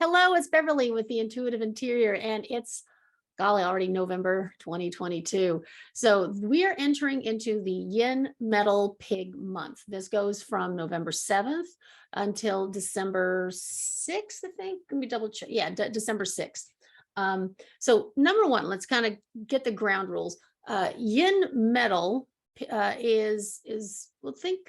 Hello, it's Beverly with the Intuitive Interior, and it's golly, already November 2022. So we are entering into the Yin Metal Pig month. This goes from November 7th until December 6th, I think. Let me double check. Yeah, December 6th. So number one, let's kind of get the ground rules. Yin Metal is well, think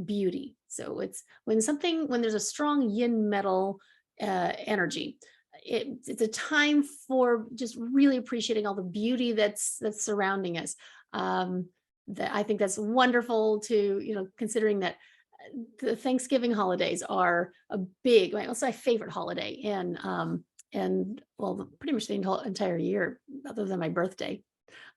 beauty. So it's when there's a strong Yin Metal energy. It's a time for just really appreciating all the beauty that's surrounding us. That I think that's wonderful to considering that the Thanksgiving holidays are a big, well, it's my favorite holiday, and well, pretty much the entire year, other than my birthday.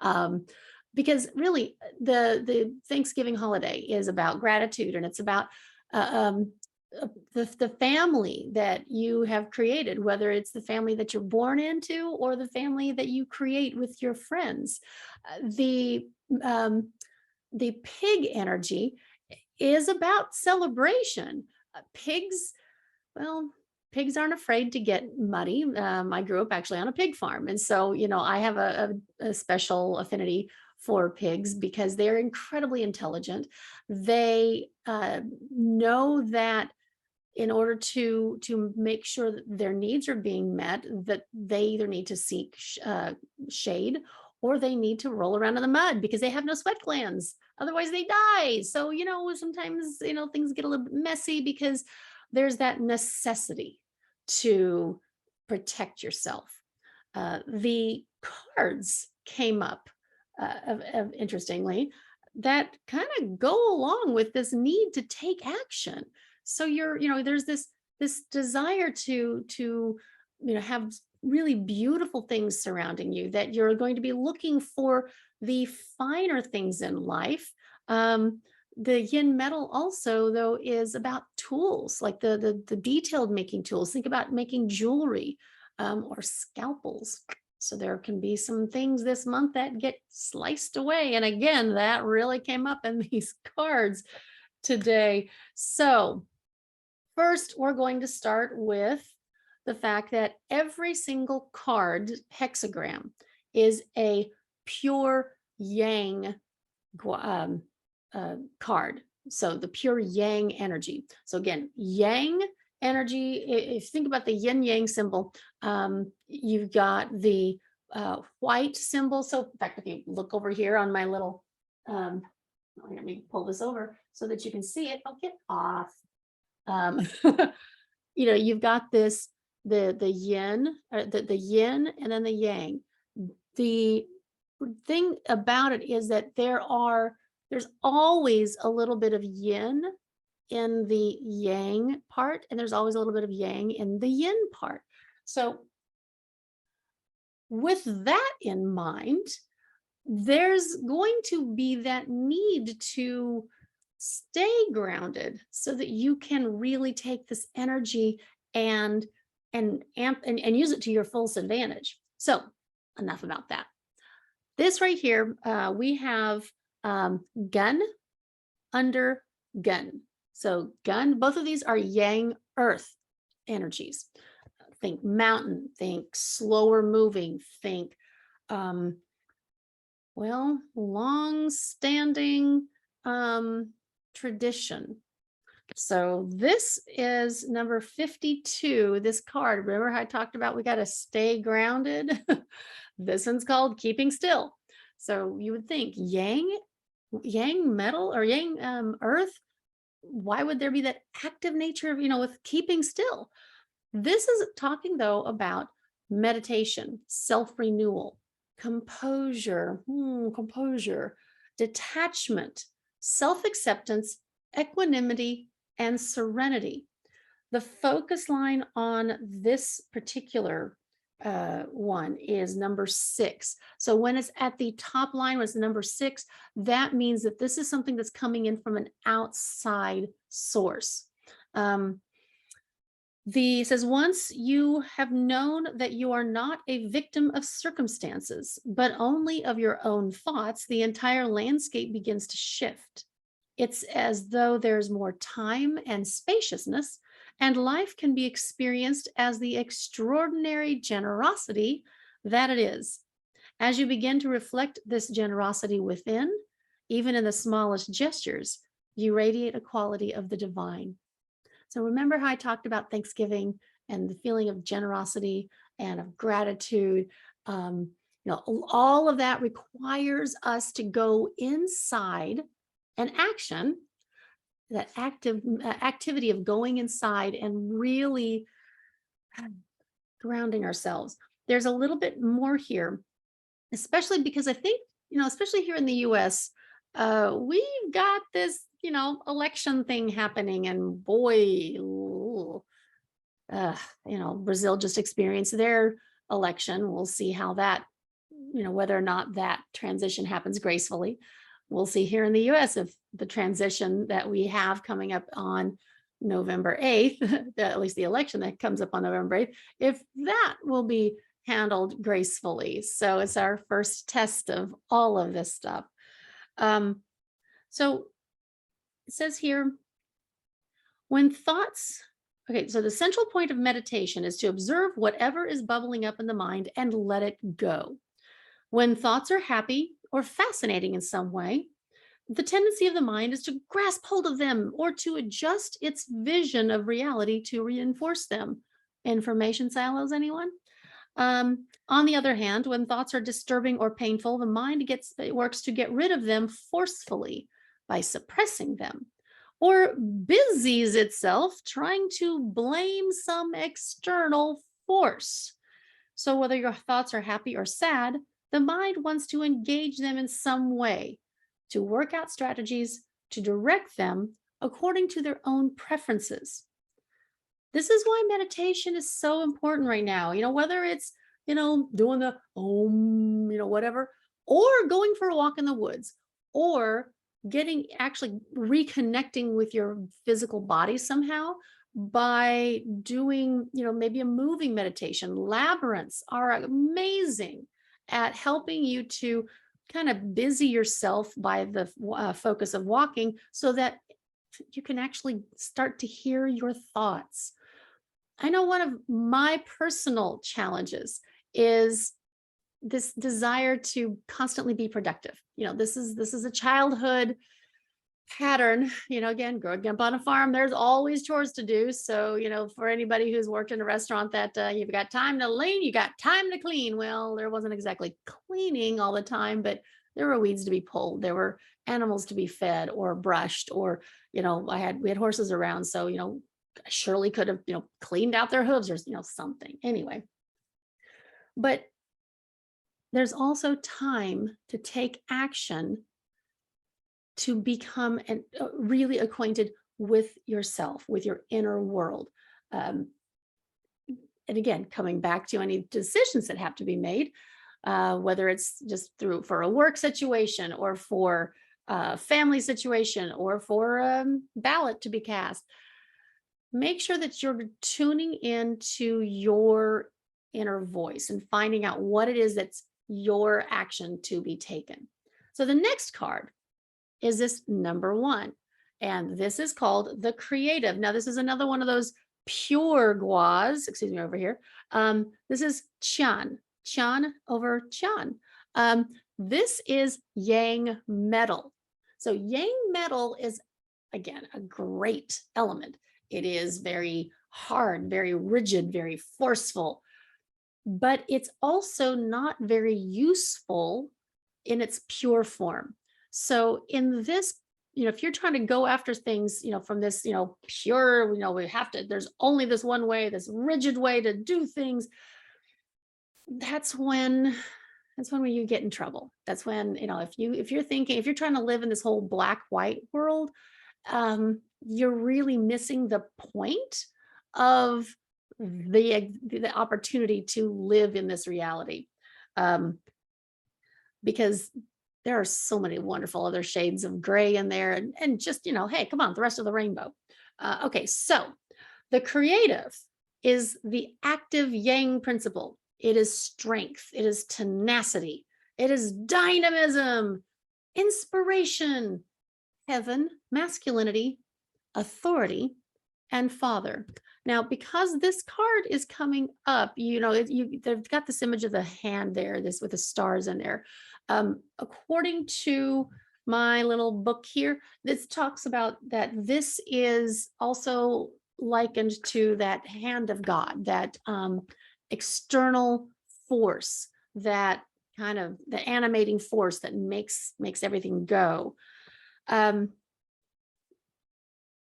Um, because really, the Thanksgiving holiday is about gratitude, and it's about uh, um, the family that you have created, whether it's the family that you're born into or the family that you create with your friends. Um, the pig energy is about celebration. Pigs, well, pigs aren't afraid to get muddy. I grew up actually on a pig farm. And so, I have a special affinity for pigs because they're incredibly intelligent. They know that in order to make sure that their needs are being met, that they either need to seek shade or they need to roll around in the mud because they have no sweat glands. Otherwise, they die. So, sometimes, things get a little bit messy because there's that necessity to protect yourself. The cards came up, interestingly, that kind of go along with this need to take action. So there's this desire to have really beautiful things surrounding you, that you're going to be looking for the finer things in life. The yin metal also, though, is about tools, like the detailed making tools. Think about making jewelry, or scalpels. So there can be some things this month that get sliced away. And again, that really came up in these cards today. So first, we're going to start with the fact that every single card hexagram is a pure yang card. So the pure yang energy. So again, yang energy, if you think about the yin yang symbol, you've got the white symbol. So in fact, if you look over here on my little, let me pull this over so that you can see it. I'll get off. You've got this, the yin, or the yin and then the yang. The thing about it is that there's always a little bit of yin in the yang part, and there's always a little bit of yang in the yin part. So with that in mind, there's going to be that need to stay grounded so that you can really take this energy and use it to your fullest advantage. So enough about that. This right here, we have gun under gun. So gun, both of these are yang earth energies. Think mountain, think slower moving, think long standing tradition. So this is number 52, this card. Remember how I talked about we got to stay grounded? This one's called keeping still. So you would think yang metal or yang earth, why would there be that active nature of, with keeping still? This is talking though about meditation, self-renewal, composure, detachment, self-acceptance, equanimity, and serenity. The focus line on this particular one is number 6. So when it's at the top line, when it's number 6, that means that this is something that's coming in from an outside source. It says, once you have known that you are not a victim of circumstances, but only of your own thoughts, the entire landscape begins to shift. It's as though there's more time and spaciousness, And life can be experienced as the extraordinary generosity that it is. As you begin to reflect this generosity within, even in the smallest gestures, you radiate a quality of the divine. So remember how I talked about Thanksgiving and the feeling of generosity and of gratitude. All of that requires us to go inside an action, that active activity of going inside and really grounding ourselves. There's a little bit more here, especially because I think, especially here in the US, we've got this, election thing happening. And boy, ooh, Brazil just experienced their election. We'll see how that, whether or not that transition happens gracefully. We'll see here in the US if the transition that we have coming up on November 8th, at least the election that comes up on November 8th, if that will be handled gracefully. So it's our first test of all of this stuff. So it says here, when thoughts, okay, so the central point of meditation is to observe whatever is bubbling up in the mind and let it go. When thoughts are happy or fascinating in some way, the tendency of the mind is to grasp hold of them or to adjust its vision of reality to reinforce them. Information silos, anyone? On the other hand, when thoughts are disturbing or painful, the mind works to get rid of them forcefully by suppressing them, or busies itself trying to blame some external force. So whether your thoughts are happy or sad, the mind wants to engage them in some way, to work out strategies to direct them according to their own preferences. This is why meditation is so important right now. Whether it's, doing the whatever, or going for a walk in the woods, or actually reconnecting with your physical body somehow by doing, maybe a moving meditation. Labyrinths are amazing at helping you to kind of busy yourself by the focus of walking so that you can actually start to hear your thoughts. I know one of my personal challenges is this desire to constantly be productive. This is a childhood pattern. Again, growing up on a farm, there's always chores to do. So, for anybody who's worked in a restaurant, that you've got time to lean, you got time to clean. Well, there wasn't exactly cleaning all the time, but there were weeds to be pulled. There were animals to be fed or brushed, or, we had horses around. So, I surely could have, cleaned out their hooves or, something. Anyway, but there's also time to take action to become really acquainted with yourself, with your inner world. And again, coming back to any decisions that have to be made, whether it's just for a work situation or for a family situation or for a ballot to be cast, make sure that you're tuning into your inner voice and finding out what it is that's your action to be taken. So the next card is this number 1, and this is called the creative. Now, this is another one of those pure guas, excuse me, over here. This is Chan over Chan. This is Yang metal. So Yang metal is, again, a great element. It is very hard, very rigid, very forceful, but it's also not very useful in its pure form. So in this, if you're trying to go after things, from this, pure, there's only this one way, this rigid way to do things. That's when you get in trouble. That's when, if you're trying to live in this whole black, white world, you're really missing the point of the opportunity to live in this reality. Because there are so many wonderful other shades of gray in there, and just, hey, come on, the rest of the rainbow. Okay, so the creative is the active yang principle. It is strength, it is tenacity, it is dynamism, inspiration, heaven, masculinity, authority, and Father. Now, because this card is coming up, they've got this image of the hand there, this with the stars in there. According to my little book here, this talks about that this is also likened to that hand of God, that external force, that kind of the animating force that makes everything go.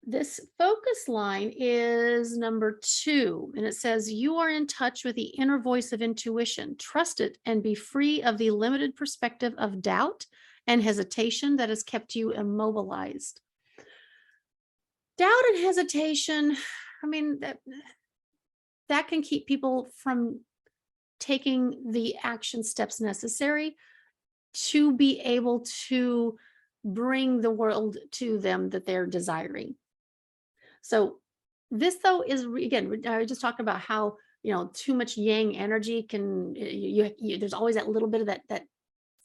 This focus line is number 2, and it says, you are in touch with the inner voice of intuition. Trust it and be free of the limited perspective of doubt and hesitation that has kept you immobilized. Doubt and hesitation, I mean, that can keep people from taking the action steps necessary to be able to bring the world to them that they're desiring. So this, though, is again, I just talked about how, too much yang energy can, there's always that little bit of that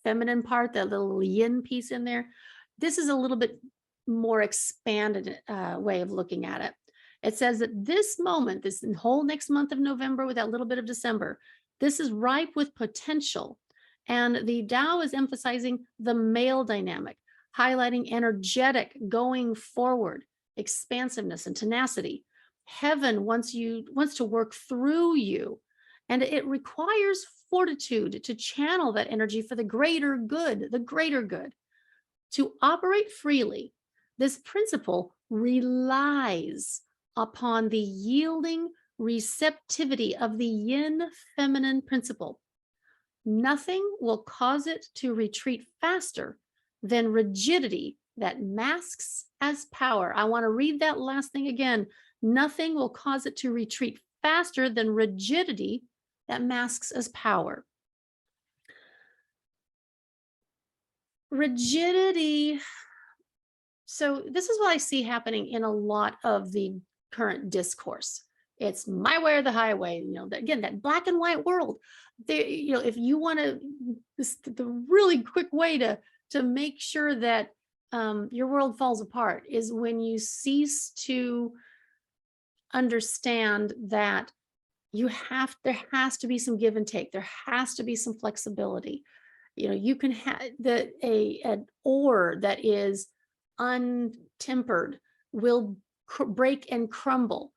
feminine part, that little yin piece in there. This is a little bit more expanded way of looking at it. It says that this moment, this whole next month of November with that little bit of December, this is ripe with potential. And the Tao is emphasizing the male dynamic, highlighting energetic going forward, expansiveness and tenacity. Heaven wants to work through you, and it requires fortitude to channel that energy for the greater good, To operate freely, this principle relies upon the yielding receptivity of the yin feminine principle. Nothing will cause it to retreat faster than rigidity that masks as power. I want to read that last thing again. Nothing will cause it to retreat faster than rigidity that masks as power. Rigidity. So this is what I see happening in a lot of the current discourse. It's my way or the highway. Again, that black and white world. If you want to, the really quick way to make sure that your world falls apart is when you cease to understand that there has to be some give and take. There has to be some flexibility. You can have an ore that is untempered will break and crumble.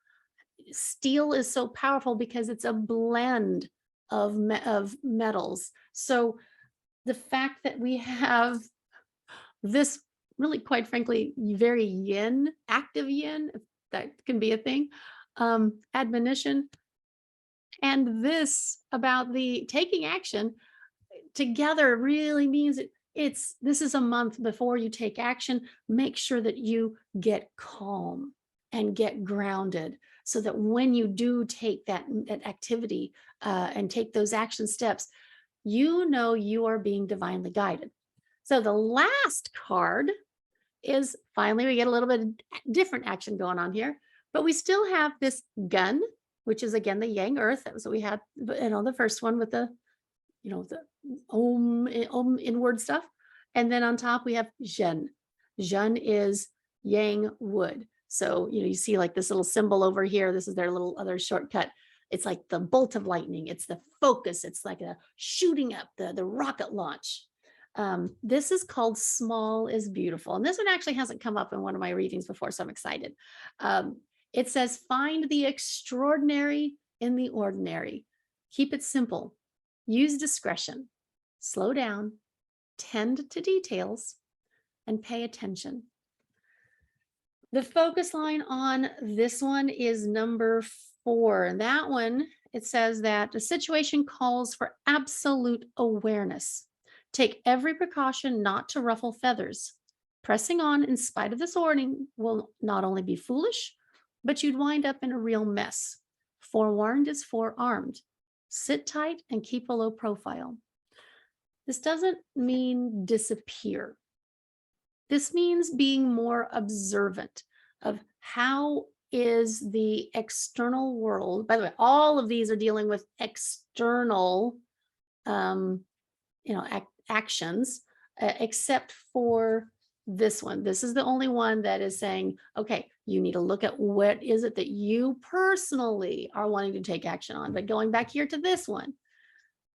Steel is so powerful because it's a blend of metals. So the fact that we have this really, quite frankly, very yin, active yin, if that can be a thing, admonition, and this about the taking action together really means this is a month before you take action. Make sure that you get calm and get grounded so that when you do take that activity and take those action steps, you are being divinely guided. So the last card is finally, we get a little bit of different action going on here, but we still have this gun, which is again the yang earth. That was what we had, the first one with the om inward stuff. And then on top we have Zhen. Zhen is yang wood. So, you see like this little symbol over here. This is their little other shortcut. It's like the bolt of lightning. It's the focus. It's like a shooting up, the rocket launch. This is called Small is Beautiful. And this one actually hasn't come up in one of my readings before, so I'm excited. It says, find the extraordinary in the ordinary. Keep it simple. Use discretion. Slow down. Tend to details. And pay attention. The focus line on this one is number 4. And that one, it says that the situation calls for absolute awareness. Take every precaution not to ruffle feathers. Pressing on in spite of this warning will not only be foolish, but you'd wind up in a real mess. Forewarned is forearmed. Sit tight and keep a low profile. This doesn't mean disappear. This means being more observant of how is the external world. By the way, all of these are dealing with external actions, except for this one. This is the only one that is saying, okay, You need to look at what is it that you personally are wanting to take action on. But going back here to this one,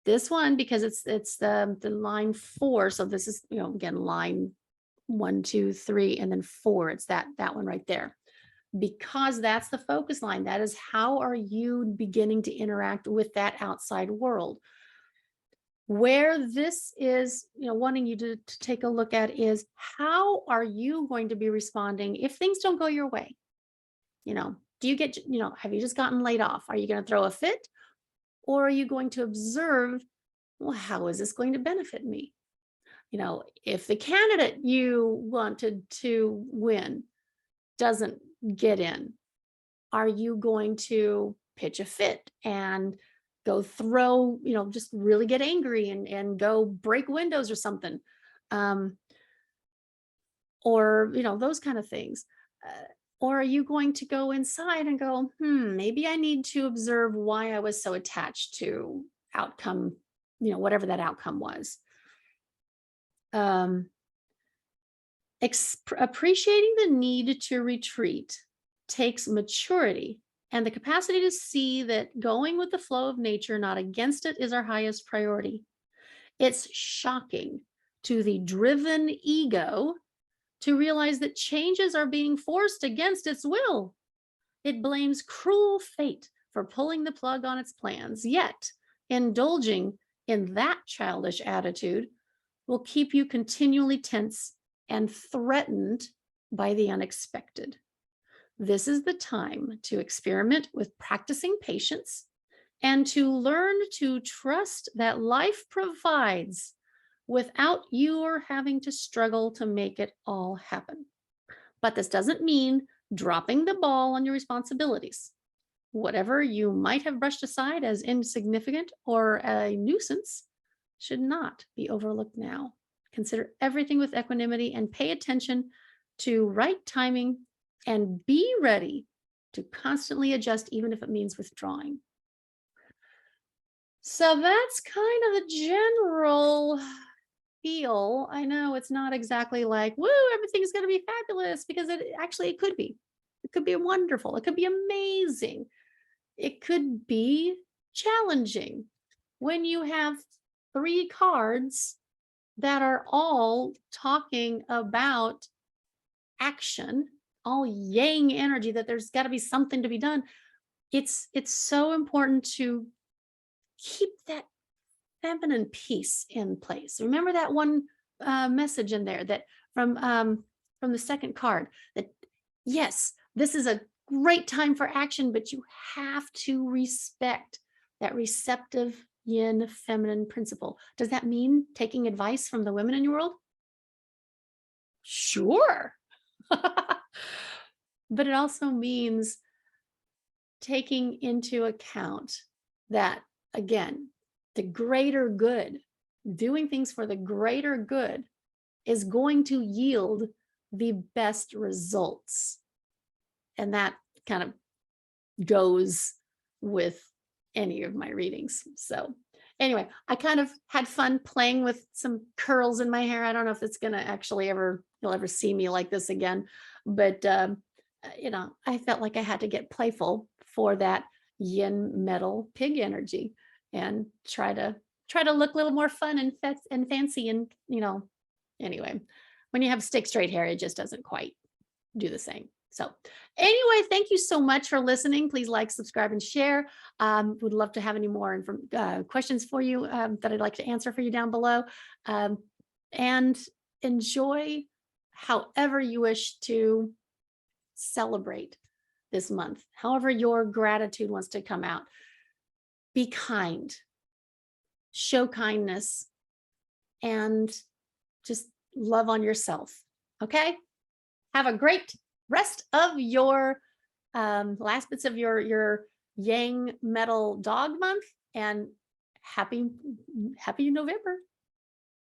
because it's the line 4. So this is, again, line 1, 2, 3, and then 4. It's that one right there. Because that's the focus line. That is, how are you beginning to interact with that outside world? Where this is, wanting you to take a look at is, how are you going to be responding if things don't go your way? Do you get, have you just gotten laid off? Are you going to throw a fit? Or are you going to observe, well, how is this going to benefit me? If the candidate you wanted to win doesn't get in, are you going to pitch a fit and go throw, just really get angry and go break windows or something? Or, those kind of things. Or are you going to go inside and go, maybe I need to observe why I was so attached to outcome, whatever that outcome was. Appreciating the need to retreat takes maturity and the capacity to see that going with the flow of nature, not against it, is our highest priority. It's shocking to the driven ego to realize that changes are being forced against its will. It blames cruel fate for pulling the plug on its plans, yet indulging in that childish attitude will keep you continually tense and threatened by the unexpected. This is the time to experiment with practicing patience and to learn to trust that life provides without your having to struggle to make it all happen. But this doesn't mean dropping the ball on your responsibilities. Whatever you might have brushed aside as insignificant or a nuisance should not be overlooked now. Consider everything with equanimity and pay attention to right timing, and be ready to constantly adjust, even if it means withdrawing. So that's kind of the general feel. I know it's not exactly like, woo, everything's going to be fabulous, because it could be. It could be wonderful. It could be amazing. It could be challenging when you have 3 cards that are all talking about action, all yang energy, that there's got to be something to be done. It's so important to keep that feminine piece in place. Remember that one message in there that from the second card, that yes, this is a great time for action, but you have to respect that receptive yin feminine principle. Does that mean taking advice from the women in your world? Sure. But it also means taking into account that, again, the greater good, doing things for the greater good, is going to yield the best results. And that kind of goes with any of my readings. So anyway, I kind of had fun playing with some curls in my hair. I don't know if it's going to actually you'll ever see me like this again, but I felt like I had to get playful for that Yin Metal Pig energy, and try to look a little more fun and fancy. And anyway, when you have stick straight hair, it just doesn't quite do the same. So anyway, thank you so much for listening. Please like, subscribe, and share. Would love to have any more questions for you that I'd like to answer for you down below. And enjoy however you wish to celebrate this month, however your gratitude wants to come out. Be kind, show kindness, and just love on yourself. Okay? Have a great rest of your last bits of your Yang Metal Dog month, and happy November.